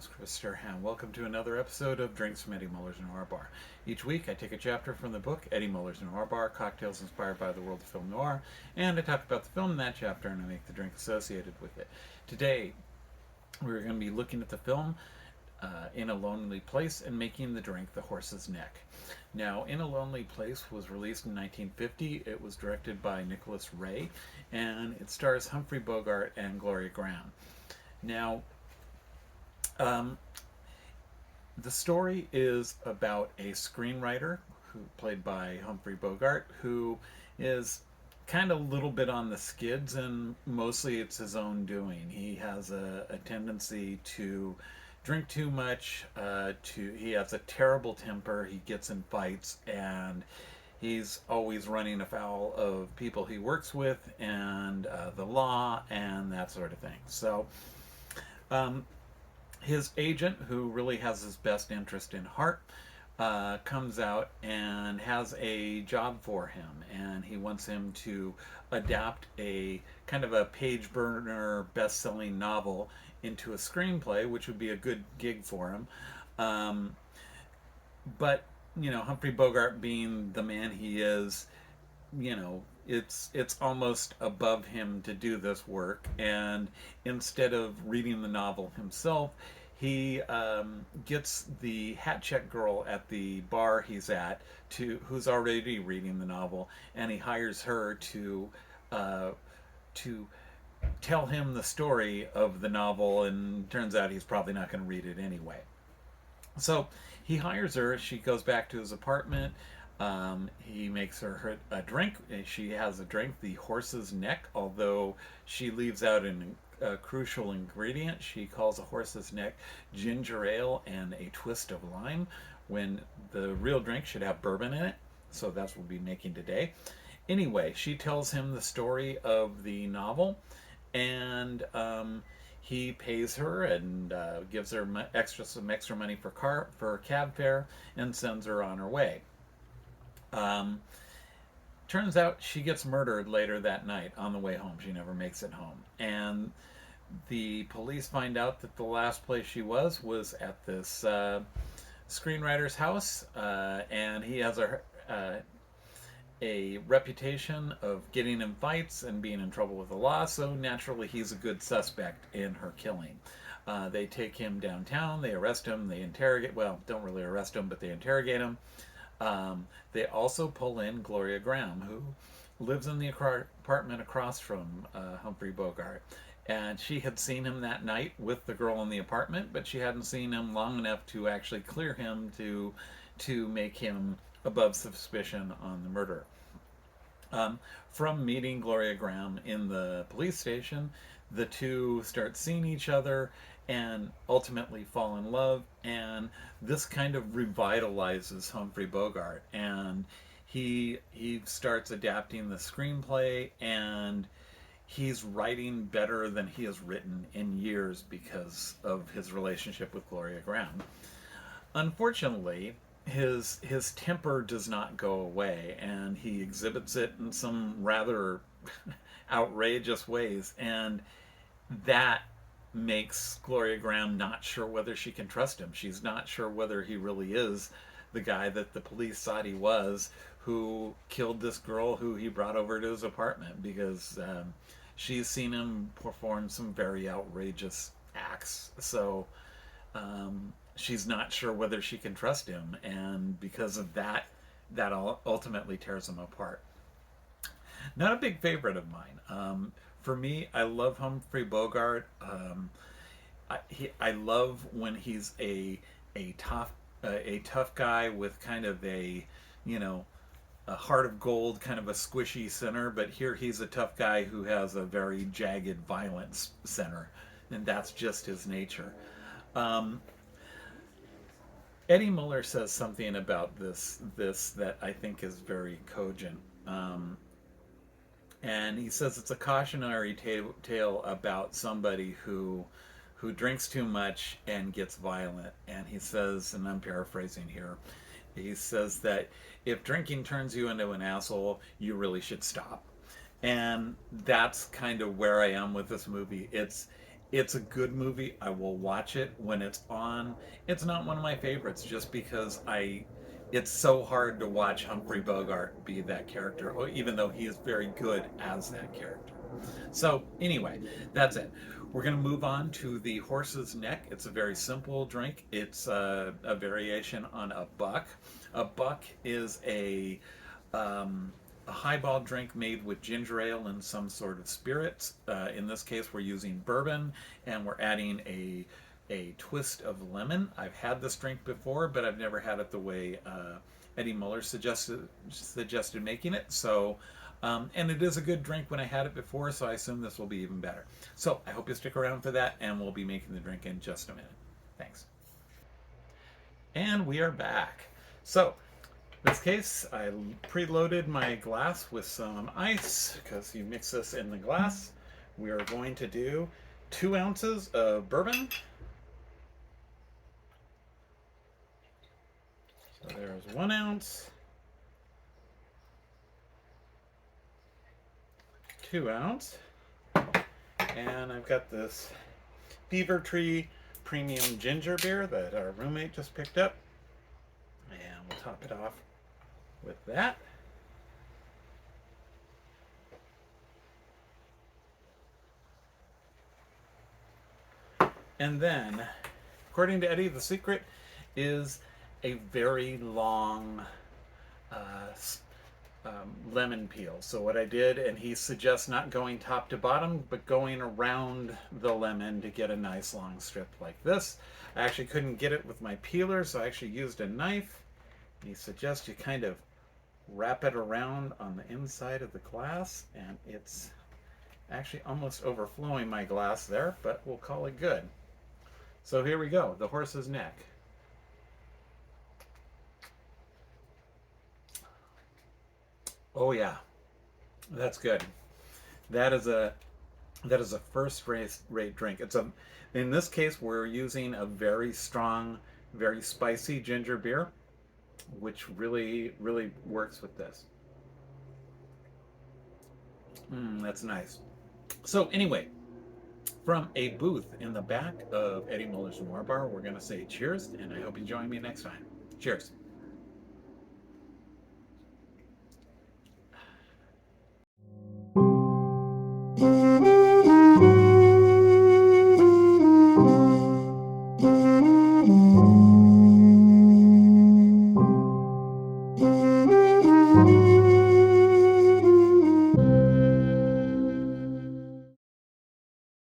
name's Krister, and welcome to another episode of Drinks from Eddie Muller's Noir Bar. Each week, I take a chapter from the book Eddie Muller's Noir Bar, Cocktails Inspired by the World of Film Noir, and I talk about the film in that chapter and I make the drink associated with it. Today, we're going to be looking at the film In a Lonely Place and making the drink The Horse's Neck. Now, In a Lonely Place was released in 1950. It was directed by Nicholas Ray, and it stars Humphrey Bogart and Gloria Grahame. Now, the story is about a screenwriter played by Humphrey Bogart, who is kind of a little bit on the skids, and mostly it's his own doing. He has a tendency to drink too much. He has a terrible temper. He gets in fights, and he's always running afoul of people he works with and the law and that sort of thing. So his agent, who really has his best interest in heart, comes out and has a job for him, and he wants him to adapt a kind of a page burner best-selling novel into a screenplay, which would be a good gig for him. But Humphrey Bogart, being the man he is, it's almost above him to do this work, and instead of reading the novel himself, he gets the hat check girl at the bar he's at, who's already reading the novel, and he hires her to tell him the story of the novel, and turns out he's probably not going to read it anyway. So he hires her. She goes back to his apartment. He makes her a drink. She has a drink, the horse's neck, although she leaves out a crucial ingredient. She calls a horse's neck ginger ale and a twist of lime, when the real drink should have bourbon in it. So that's what we'll be making today. Anyway, she tells him the story of the novel, and he pays her and gives her some extra money for cab fare, and sends her on her way. Turns out she gets murdered later that night on the way home. She never makes it home, and the police find out that the last place she was at this screenwriter's house, and he has a reputation of getting in fights and being in trouble with the law, so naturally he's a good suspect in her killing. They take him downtown, they arrest him, they interrogate, well, don't really arrest him, but they interrogate him. They also pull in Gloria Grahame, who lives in the apartment across from Humphrey Bogart. And she had seen him that night with the girl in the apartment, but she hadn't seen him long enough to actually clear him to make him above suspicion on the murder. From meeting Gloria Grahame in the police station, the two start seeing each other and ultimately fall in love, and this kind of revitalizes Humphrey Bogart, and he starts adapting the screenplay, and he's writing better than he has written in years because of his relationship with Gloria Grahame. Unfortunately, his temper does not go away, and he exhibits it in some rather outrageous ways, and that makes Gloria Grahame not sure whether she can trust him. She's not sure whether he really is the guy that the police thought he was, who killed this girl who he brought over to his apartment, because she's seen him perform some very outrageous acts. So she's not sure whether she can trust him, and because of that ultimately tears him apart. Not a big favorite of mine. For me, I love Humphrey Bogart. I love when he's a tough guy with kind of a heart of gold, kind of a squishy center. But here he's a tough guy who has a very jagged, violent center, and that's just his nature. Eddie Muller says something about this that I think is very cogent. And he says it's a cautionary tale about somebody who drinks too much and gets violent. And he says, and I'm paraphrasing here, he says that if drinking turns you into an asshole, you really should stop. And that's kind of where I am with this movie. It's a good movie. I will watch it when it's on. It's not one of my favorites just because it's so hard to watch Humphrey Bogart be that character, even though he is very good as that character. So, anyway, that's it. We're going to move on to the horse's neck. It's a very simple drink. It's a variation on a buck. A buck is a highball drink made with ginger ale and some sort of spirits. In this case, we're using bourbon and we're adding a twist of lemon. I've had this drink before, but I've never had it the way Eddie Muller suggested making it. So, and it is a good drink when I had it before, so I assume this will be even better. So I hope you stick around for that, and we'll be making the drink in just a minute. Thanks. And we are back. So, in this case, I preloaded my glass with some ice because you mix this in the glass. We are going to do 2 ounces of bourbon. So there's 1 ounce, 2 ounce, and I've got this Beaver Tree Premium Ginger Beer that our roommate just picked up, and we'll top it off with that. And then, according to Eddie, the secret is a very long lemon peel. So what I did, and he suggests not going top to bottom, but going around the lemon to get a nice long strip like this. I actually couldn't get it with my peeler, so I actually used a knife. He suggests you kind of wrap it around on the inside of the glass, and it's actually almost overflowing my glass there, but we'll call it good. So here we go, the horse's neck. Oh yeah, that's good. That is a first rate drink. In this case we're using a very strong, very spicy ginger beer, which really works with this. That's nice. So anyway, from a booth in the back of Eddie Muller's Noir Bar, we're going to say cheers, and I hope you join me next time. Cheers.